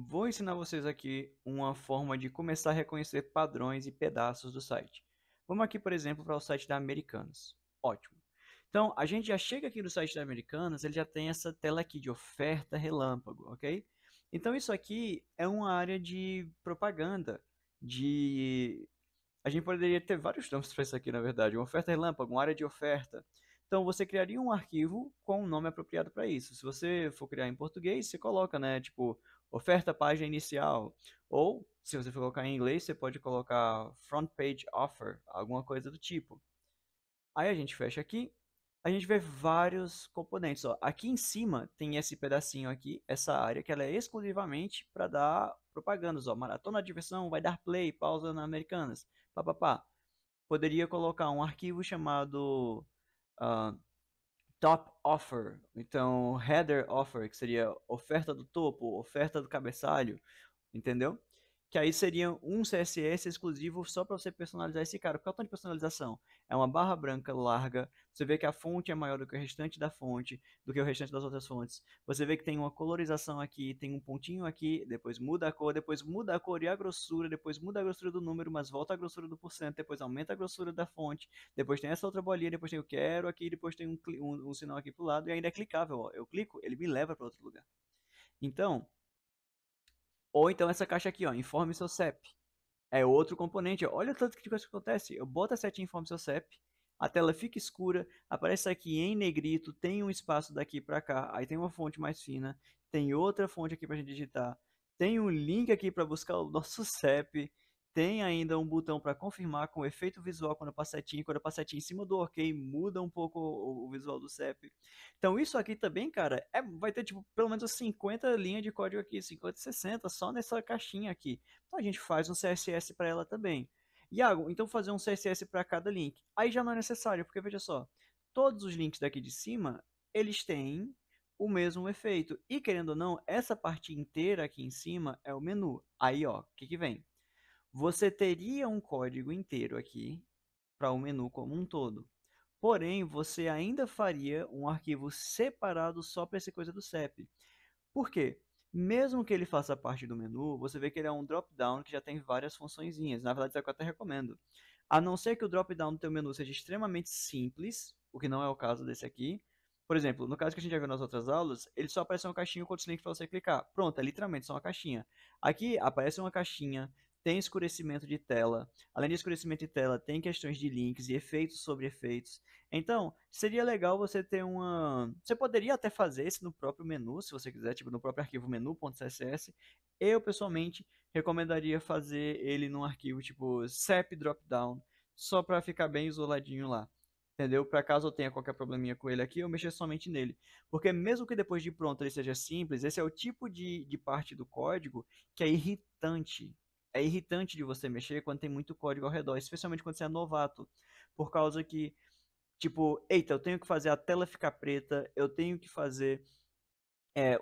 Vou ensinar vocês aqui uma forma de começar a reconhecer padrões e pedaços do site. Vamos aqui, por exemplo, para o site da Americanas. Ótimo. Então, a gente já chega aqui no site da Americanas, ele já tem essa tela aqui de oferta relâmpago, ok? Então, isso aqui é uma área de propaganda, de a gente poderia ter vários nomes para isso aqui, na verdade. Uma oferta relâmpago, uma área de oferta. Então, você criaria um arquivo com um nome apropriado para isso. Se você for criar em português, você coloca, né, tipo, oferta página inicial. Ou, se você for colocar em inglês, você pode colocar front page offer, alguma coisa do tipo. Aí a gente fecha aqui, a gente vê vários componentes. Ó. Aqui em cima tem esse pedacinho aqui, essa área, que ela é exclusivamente para dar propagandas. Ó. Maratona de diversão, vai dar play, pausa na Americanas, papapá. Poderia colocar um arquivo chamado ah, top offer, então header offer, que seria oferta do topo, oferta do cabeçalho, entendeu? Que aí seria um CSS exclusivo só para você personalizar esse cara. Qual é o tom de personalização? É uma barra branca larga. Você vê que a fonte é maior do que o restante da fonte, do que o restante das outras fontes. Você vê que tem uma colorização aqui, tem um pontinho aqui, depois muda a cor, depois muda a cor e a grossura, depois muda a grossura do número, mas volta a grossura do porcento, depois aumenta a grossura da fonte, depois tem essa outra bolinha, depois tem o quero aqui, depois tem um sinal aqui pro lado e ainda é clicável. Ó. Eu clico, ele me leva para outro lugar. Então, ou então essa caixa aqui, ó, informe seu CEP. É outro componente. Olha o tanto de coisa que acontece. Eu boto a setinha informe seu CEP, a tela fica escura, aparece aqui em negrito, tem um espaço daqui para cá, aí tem uma fonte mais fina, tem outra fonte aqui para a gente digitar, tem um link aqui para buscar o nosso CEP, tem ainda um botão para confirmar com efeito visual quando eu passo a setinha em cima do OK, muda um pouco o visual do CEP. Então isso aqui também, cara, vai ter tipo pelo menos 50 linhas de código aqui, 50, 60 só nessa caixinha aqui. Então a gente faz um CSS para ela também. Iago, então fazer um CSS para cada link. Aí já não é necessário, porque veja só, todos os links daqui de cima, eles têm o mesmo efeito. E querendo ou não, essa parte inteira aqui em cima é o menu. Aí, ó, o que que vem? Você teria um código inteiro aqui para o menu como um todo. Porém, você ainda faria um arquivo separado só para essa coisa do CEP. Por quê? Mesmo que ele faça parte do menu, você vê que ele é um drop-down que já tem várias funçõezinhas. Na verdade, isso é o que eu até recomendo. A não ser que o drop-down do teu menu seja extremamente simples, o que não é o caso desse aqui. Por exemplo, no caso que a gente já viu nas outras aulas, ele só aparece uma caixinha com outros links para você clicar. Pronto, é literalmente só uma caixinha. Aqui aparece uma caixinha, tem escurecimento de tela. Além de escurecimento de tela, tem questões de links e efeitos sobre efeitos. Então, seria legal você ter uma. Você poderia até fazer isso no próprio menu, se você quiser, tipo no próprio arquivo menu.css. Eu, pessoalmente, recomendaria fazer ele num arquivo tipo cep dropdown, só para ficar bem isoladinho lá. Entendeu? Para caso eu tenha qualquer probleminha com ele aqui, eu mexer somente nele. Porque mesmo que depois de pronto ele seja simples, esse é o tipo de parte do código que é irritante. É irritante de você mexer quando tem muito código ao redor, especialmente quando você é novato. Por causa que tipo, eita, eu tenho que fazer a tela ficar preta, eu tenho que fazer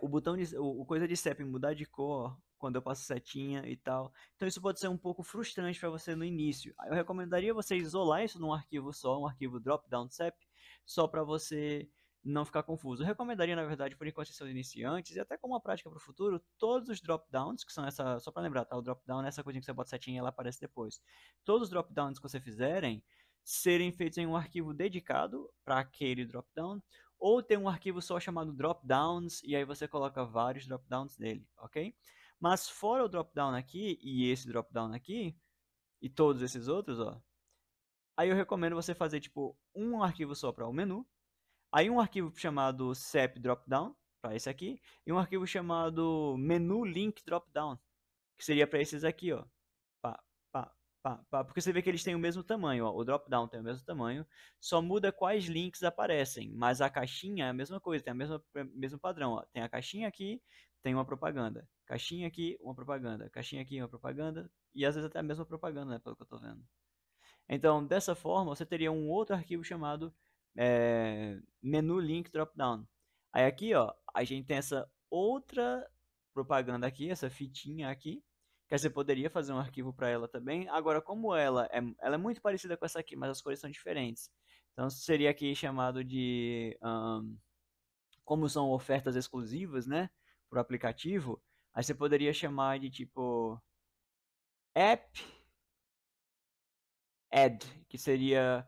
o botão de, o coisa de CEP mudar de cor quando eu passo setinha e tal. Então isso pode ser um pouco frustrante para você no início. Eu recomendaria você isolar isso num arquivo só, um arquivo drop-down CEP, só para você não ficar confuso. Eu recomendaria, na verdade, por enquanto são iniciantes e até como uma prática para o futuro, todos os drop-downs, que são essa, só para lembrar, tá? O drop-down é essa coisinha que você bota setinha e ela aparece depois. Todos os drop-downs que você fizerem serem feitos em um arquivo dedicado para aquele drop-down ou tem um arquivo só chamado dropdowns e aí você coloca vários dropdowns nele, ok? Mas fora o dropdown aqui e esse dropdown aqui e todos esses outros, ó, aí eu recomendo você fazer tipo um arquivo só para o menu, aí um arquivo chamado cep dropdown para esse aqui e um arquivo chamado menu link dropdown, que seria para esses aqui, ó. Pá, pá, pá, pá, porque você vê que eles têm o mesmo tamanho, ó. O drop-down tem o mesmo tamanho, só muda quais links aparecem, mas a caixinha é a mesma coisa, tem mesmo padrão, ó. Tem a caixinha aqui, tem uma propaganda, caixinha aqui, uma propaganda, caixinha aqui, uma propaganda, e às vezes até a mesma propaganda, né, pelo que eu tô vendo. Então, dessa forma, você teria um outro arquivo chamado menu link dropdown. Aí aqui, ó, a gente tem essa outra propaganda aqui, essa fitinha aqui, que você poderia fazer um arquivo para ela também. Agora, como ela é muito parecida com essa aqui, mas as cores são diferentes. Então, seria aqui chamado de, como são ofertas exclusivas, né, para o aplicativo, Aí você poderia chamar de tipo app ad, que seria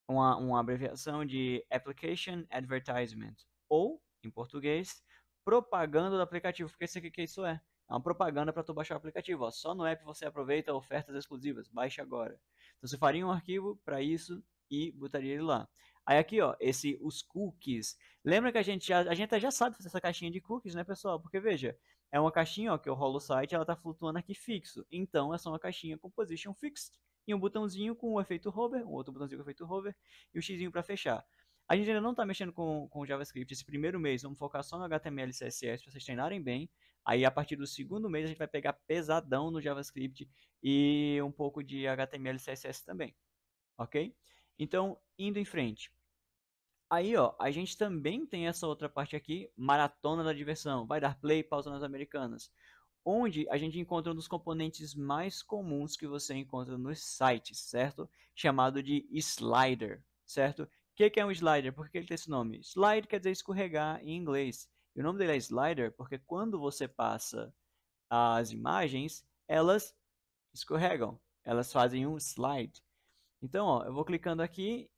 uma abreviação de Application Advertisement, ou, em português, propaganda do aplicativo. Porque isso aqui que isso é? É uma propaganda para tu baixar o aplicativo. Ó. Só no app você aproveita ofertas exclusivas. Baixe agora. Então você faria um arquivo para isso e botaria ele lá. Aí aqui, ó, os cookies. Lembra que a gente já sabe fazer essa caixinha de cookies, né, pessoal? Porque veja, é uma caixinha, ó, que eu rolo o site, ela tá flutuando aqui fixo. Então é só uma caixinha com position fixed e um botãozinho com o efeito hover, um outro botãozinho com o efeito hover e o xizinho para fechar. A gente ainda não está mexendo com o JavaScript esse primeiro mês, vamos focar só no HTML e CSS para vocês treinarem bem. Aí a partir do segundo mês a gente vai pegar pesadão no JavaScript e um pouco de HTML e CSS também, ok? Então, indo em frente. Aí, ó, a gente também tem essa outra parte aqui, maratona da diversão. Vai dar play, pausa nas americanas. Onde a gente encontra um dos componentes mais comuns que você encontra nos sites, certo? Chamado de slider, certo? O que é um slider? Por que ele tem esse nome? Slide quer dizer escorregar em inglês. E o nome dele é slider porque quando você passa as imagens, elas escorregam. Elas fazem um slide. Então, ó, eu vou clicando aqui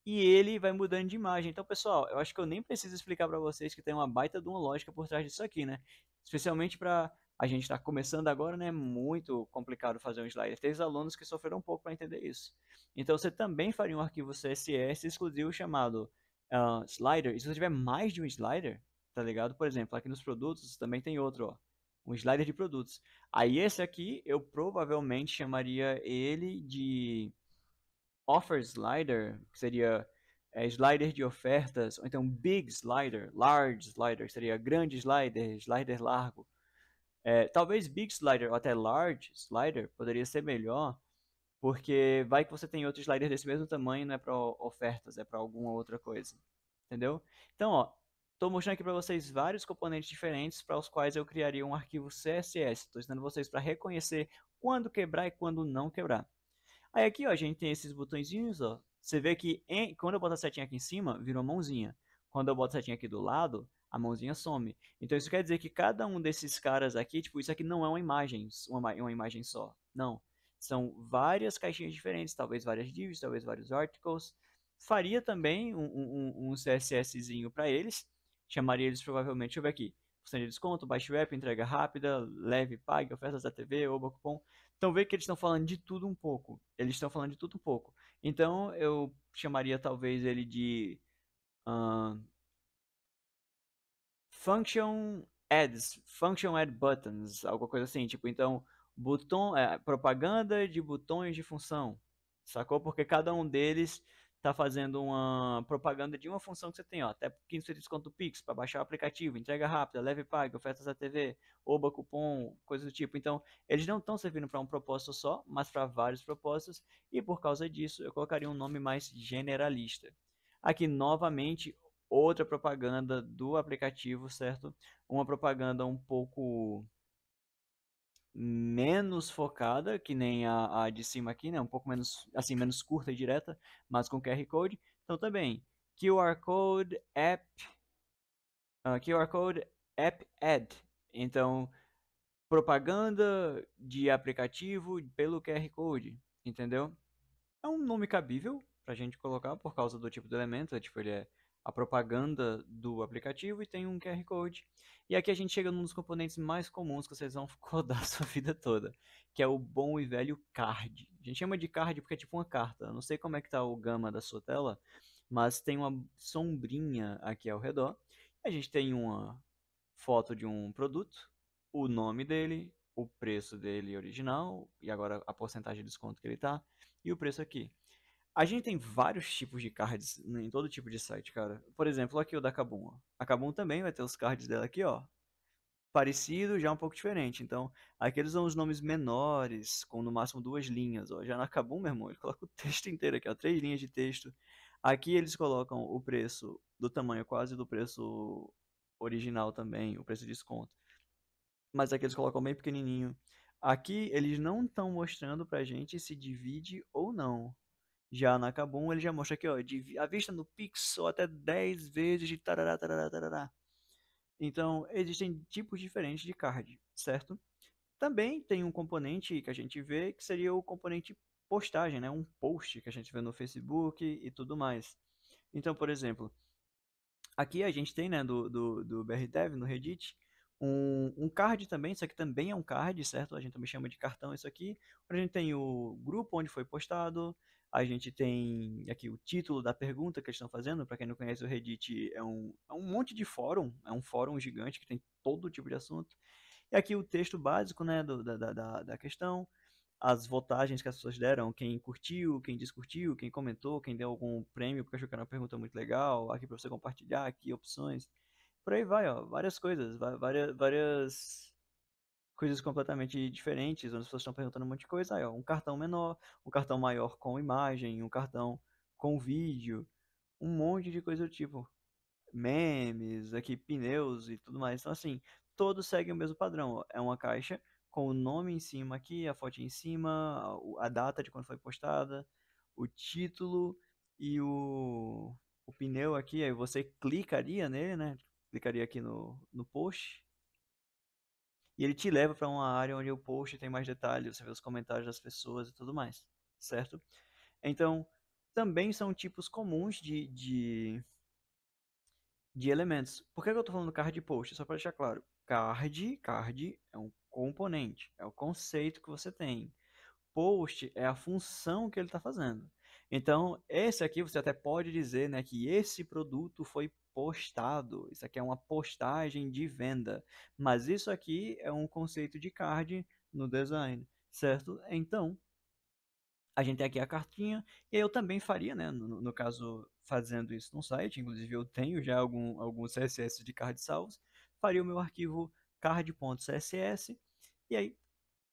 e ele vai mudando de imagem. Então, pessoal, eu acho que eu nem preciso explicar para vocês que tem uma baita de uma lógica por trás disso aqui, né? Especialmente para a gente estar começando agora, né? É muito complicado fazer um slider. Tem alunos que sofreram um pouco para entender isso. Então, você também faria um arquivo CSS exclusivo chamado slider. E se você tiver mais de um slider, tá ligado? Por exemplo, aqui nos produtos também tem outro, ó. Um slider de produtos. Aí esse aqui, eu provavelmente chamaria ele de offer slider, que seria slider de ofertas, ou então big slider, large slider, que seria grande slider, slider largo. Talvez big slider ou até large slider poderia ser melhor, porque vai que você tem outro slider desse mesmo tamanho, não é para ofertas, é para alguma outra coisa. Entendeu? Então, ó, estou mostrando aqui para vocês vários componentes diferentes para os quais eu criaria um arquivo CSS. Estou ensinando vocês para reconhecer quando quebrar e quando não quebrar. Aí aqui, ó, a gente tem esses botõezinhos, ó. Você vê que quando eu boto a setinha aqui em cima, virou mãozinha. Quando eu boto a setinha aqui do lado, a mãozinha some. Então isso quer dizer que cada um desses caras aqui, tipo, isso aqui não é uma imagem, uma imagem só. Não. São várias caixinhas diferentes, talvez várias divs, talvez vários articles. Faria também um CSSzinho para eles. Chamaria eles provavelmente, deixa eu ver aqui. Porcento de desconto, baixo app, entrega rápida, leve, pague, ofertas da TV, oba, cupom. Então vê que eles estão falando de tudo um pouco. Eles estão falando de tudo um pouco. Então eu chamaria talvez ele de uh, function add buttons, alguma coisa assim. Tipo, então, propaganda de botões de função. Sacou? Porque cada um deles está fazendo uma propaganda de uma função que você tem, ó. Até 15% de desconto do Pix para baixar o aplicativo, entrega rápida, leve e pague, ofertas da TV, oba cupom, coisa do tipo. Então, eles não estão servindo para um propósito só, mas para vários propósitos, e por causa disso eu colocaria um nome mais generalista. Aqui novamente outra propaganda do aplicativo, certo? Uma propaganda um pouco menos focada, que nem a de cima aqui, né? Um pouco menos, assim, menos curta e direta, mas com QR Code. Então também, QR Code App, QR Code App Ad. Então, propaganda de aplicativo pelo QR Code, entendeu? É um nome cabível para a gente colocar por causa do tipo de elemento, tipo, ele é a propaganda do aplicativo e tem um QR Code. E aqui a gente chega num dos componentes mais comuns que vocês vão codar a sua vida toda, que é o bom e velho card. A gente chama de card porque é tipo uma carta. Eu não sei como é que tá o gama da sua tela, mas tem uma sombrinha aqui ao redor. A gente tem uma foto de um produto, o nome dele, o preço dele original e agora a porcentagem de desconto que ele tá e o preço aqui. A gente tem vários tipos de cards em todo tipo de site, cara. Por exemplo, aqui o da Kabum, ó. A Kabum também vai ter os cards dela aqui, ó. Parecido, já um pouco diferente. Então, aqui eles são os nomes menores, com no máximo duas linhas, ó. Já na Kabum, meu irmão, ele coloca o texto inteiro aqui, ó. 3 linhas de texto. Aqui eles colocam o preço do tamanho quase do preço original também, o preço de desconto. Mas aqui eles colocam bem pequenininho. Aqui eles não estão mostrando pra gente se divide ou não. Já na Kabum ele já mostra aqui, ó, à vista no Pix ou até 10 vezes de tarará, tarará, tarará. Então, existem tipos diferentes de card, certo? Também tem um componente que a gente vê que seria o componente postagem, né? Um post que a gente vê no Facebook e tudo mais. Então, por exemplo, aqui a gente tem, né, do BRDev no Reddit, um card também, isso aqui também é um card, certo? A gente também chama de cartão isso aqui. A gente tem o grupo onde foi postado, a gente tem aqui o título da pergunta que eles estão fazendo. Para quem não conhece, o Reddit é um monte de fórum, é um fórum gigante que tem todo tipo de assunto. E aqui o texto básico, né, da questão, as votagens que as pessoas deram, quem curtiu, quem descurtiu, quem comentou, quem deu algum prêmio porque achou que era uma pergunta muito legal, aqui para você compartilhar, aqui opções. Por aí vai, ó, várias coisas, várias coisas completamente diferentes, onde as pessoas estão perguntando um monte de coisa. Aí, ó, um cartão menor, um cartão maior com imagem, um cartão com vídeo, um monte de coisa do tipo memes, aqui pneus e tudo mais. Então, assim, todos seguem o mesmo padrão. Ó. É uma caixa com o nome em cima aqui, a foto em cima, a data de quando foi postada, o título e o pneu aqui. Aí você clicaria nele, né? Clicaria aqui no post. E ele te leva para uma área onde o post tem mais detalhes, você vê os comentários das pessoas e tudo mais, certo? Então, também são tipos comuns de elementos. Por que eu estou falando card e post? Só para deixar claro. Card é um componente, é o conceito que você tem. Post é a função que ele está fazendo. Então, esse aqui você até pode dizer, né, que esse produto foi postado. Isso aqui é uma postagem de venda. Mas isso aqui é um conceito de card no design, certo? Então, a gente tem aqui a cartinha, e aí eu também faria, né, no caso, fazendo isso no site, inclusive eu tenho já alguns CSS de card salvos, faria o meu arquivo card.css, e aí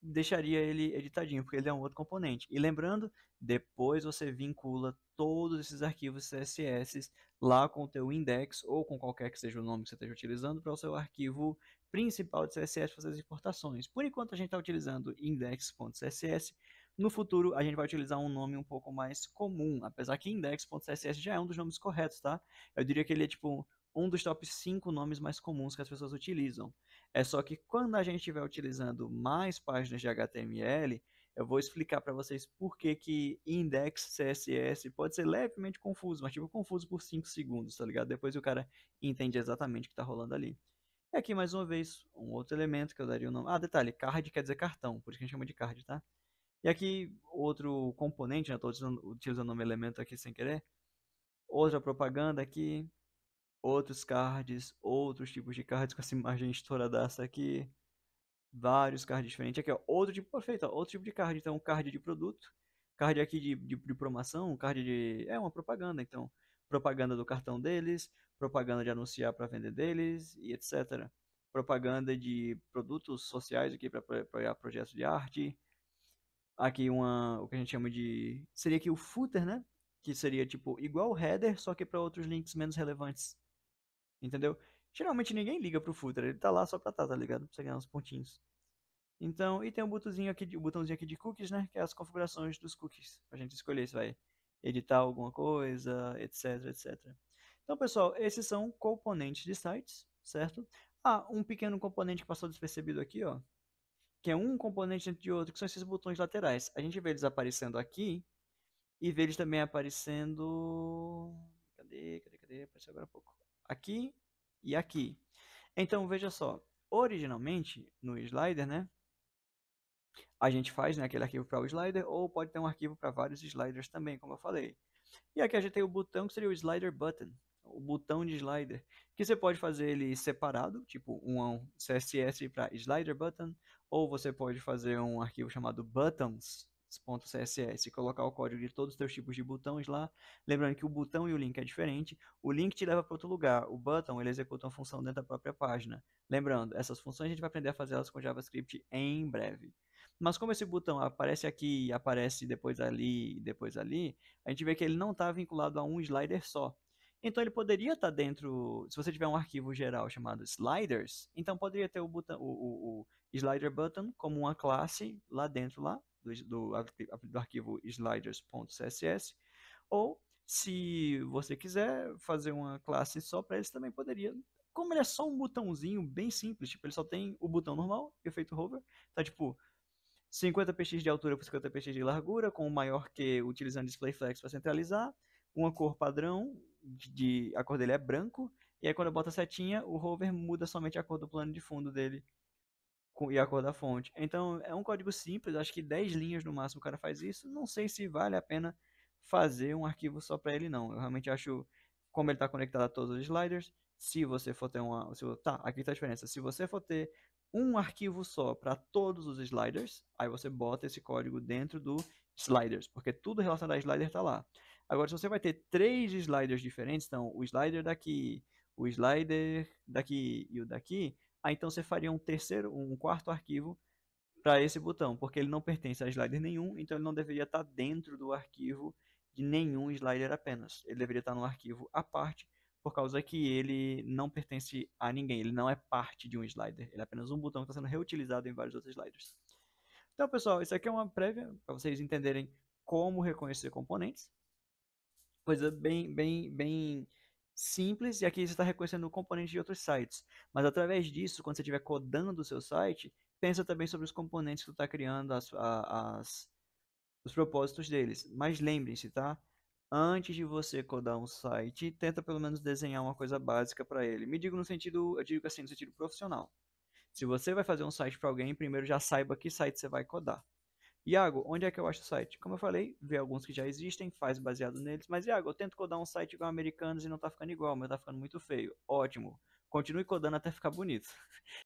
deixaria ele editadinho, porque ele é um outro componente. E lembrando, depois você vincula todos esses arquivos CSS lá com o teu index, ou com qualquer que seja o nome que você esteja utilizando, para o seu arquivo principal de CSS fazer as importações. Por enquanto a gente está utilizando index.css, no futuro a gente vai utilizar um nome um pouco mais comum, apesar que index.css já é um dos nomes corretos, tá? Eu diria que ele é tipo um dos top 5 nomes mais comuns que as pessoas utilizam. É só que quando a gente estiver utilizando mais páginas de HTML, eu vou explicar para vocês por que que index CSS pode ser levemente confuso, mas tipo confuso por 5 segundos, tá ligado? Depois o cara entende exatamente o que está rolando ali. E aqui mais uma vez, um outro elemento que eu daria o nome. Ah, detalhe, card quer dizer cartão, por isso que a gente chama de card, tá? E aqui outro componente, né? Estou utilizando o nome elemento aqui sem querer. Outra propaganda aqui, outros cards, outros tipos de cards com essa imagem estouradaça aqui, vários cards diferentes. Aqui, ó, outro tipo, perfeito, ó, outro tipo de card. Então, card de produto, card aqui de promoção, card de. É uma propaganda, então, propaganda do cartão deles, propaganda de anunciar para vender deles e etc. Propaganda de produtos sociais aqui para apoiar projetos de arte. Aqui o que a gente chama de. Seria aqui o footer, né? Que seria tipo igual o header, só que para outros links menos relevantes. Entendeu? Geralmente ninguém liga pro footer, ele tá lá só pra tá ligado? Pra você ganhar uns pontinhos. Então, e tem o botãozinho aqui de cookies, né? Que é as configurações dos cookies. Pra gente escolher se vai editar alguma coisa, etc, etc. Então, pessoal, esses são componentes de sites, certo? Ah, um pequeno componente que passou despercebido aqui, ó. Que é um componente dentro de outro, que são esses botões laterais. A gente vê eles aparecendo aqui e vê eles também aparecendo. Cadê? Apareceu agora há pouco. Aqui e aqui. Então, veja só. Originalmente, no slider, né? A gente faz, né, aquele arquivo para o slider, ou pode ter um arquivo para vários sliders também, como eu falei. E aqui a gente tem o botão que seria o slider button, o botão de slider, que você pode fazer ele separado, tipo um CSS para slider button, ou você pode fazer um arquivo chamado buttons.css e colocar o código de todos os teus tipos de botões lá. Lembrando que o botão e o link é diferente. O link te leva para outro lugar. O button ele executa uma função dentro da própria página. Lembrando, essas funções a gente vai aprender a fazer elas com JavaScript em breve. Mas como esse botão aparece aqui, aparece depois ali, depois ali, a gente vê que ele não está vinculado a um slider só. Então ele poderia estar dentro, se você tiver um arquivo geral chamado sliders, então poderia ter o slider button como uma classe lá dentro lá do arquivo sliders.css, ou se você quiser fazer uma classe só para eles também poderia como ele é só um botãozinho bem simples, tipo, ele só tem o botão normal, efeito hover, tá tipo 50 px de altura por 50 px de largura, com o maior que utilizando display flex para centralizar, uma cor padrão, a cor dele é branco, e aí quando eu boto a setinha, o hover muda somente a cor do plano de fundo dele e a cor da fonte. Então é um código simples, acho que 10 linhas no máximo o cara faz isso. Não sei se vale a pena fazer um arquivo só para ele, não. Eu realmente acho, como ele está conectado a todos os sliders, se você for ter uma. Tá, aqui está a diferença. Se você for ter um arquivo só para todos os sliders, aí você bota esse código dentro do sliders, porque tudo relacionado a slider está lá. Agora, se você vai ter três sliders diferentes, então o slider daqui, o slider daqui e o daqui, aí então você faria um quarto arquivo para esse botão, porque ele não pertence a slider nenhum, então ele não deveria estar dentro do arquivo de nenhum slider apenas. Ele deveria estar no arquivo à parte, por causa que ele não pertence a ninguém, ele não é parte de um slider, ele é apenas um botão que está sendo reutilizado em vários outros sliders. Então, pessoal, isso aqui é uma prévia para vocês entenderem como reconhecer componentes. Coisa bem simples, e aqui você está reconhecendo componentes de outros sites. Mas através disso, quando você estiver codando o seu site, pensa também sobre os componentes que você está criando, os propósitos deles. Mas lembrem-se, tá? Antes de você codar um site, tenta pelo menos desenhar uma coisa básica para ele. Me digo no sentido, eu digo assim, no sentido profissional. Se você vai fazer um site para alguém, primeiro já saiba que site você vai codar. Iago, onde é que eu acho o site? Como eu falei, vê alguns que já existem, faz baseado neles. Mas, Iago, eu tento codar um site igual americanos e não tá ficando igual, mas tá ficando muito feio. Ótimo. Continue codando até ficar bonito.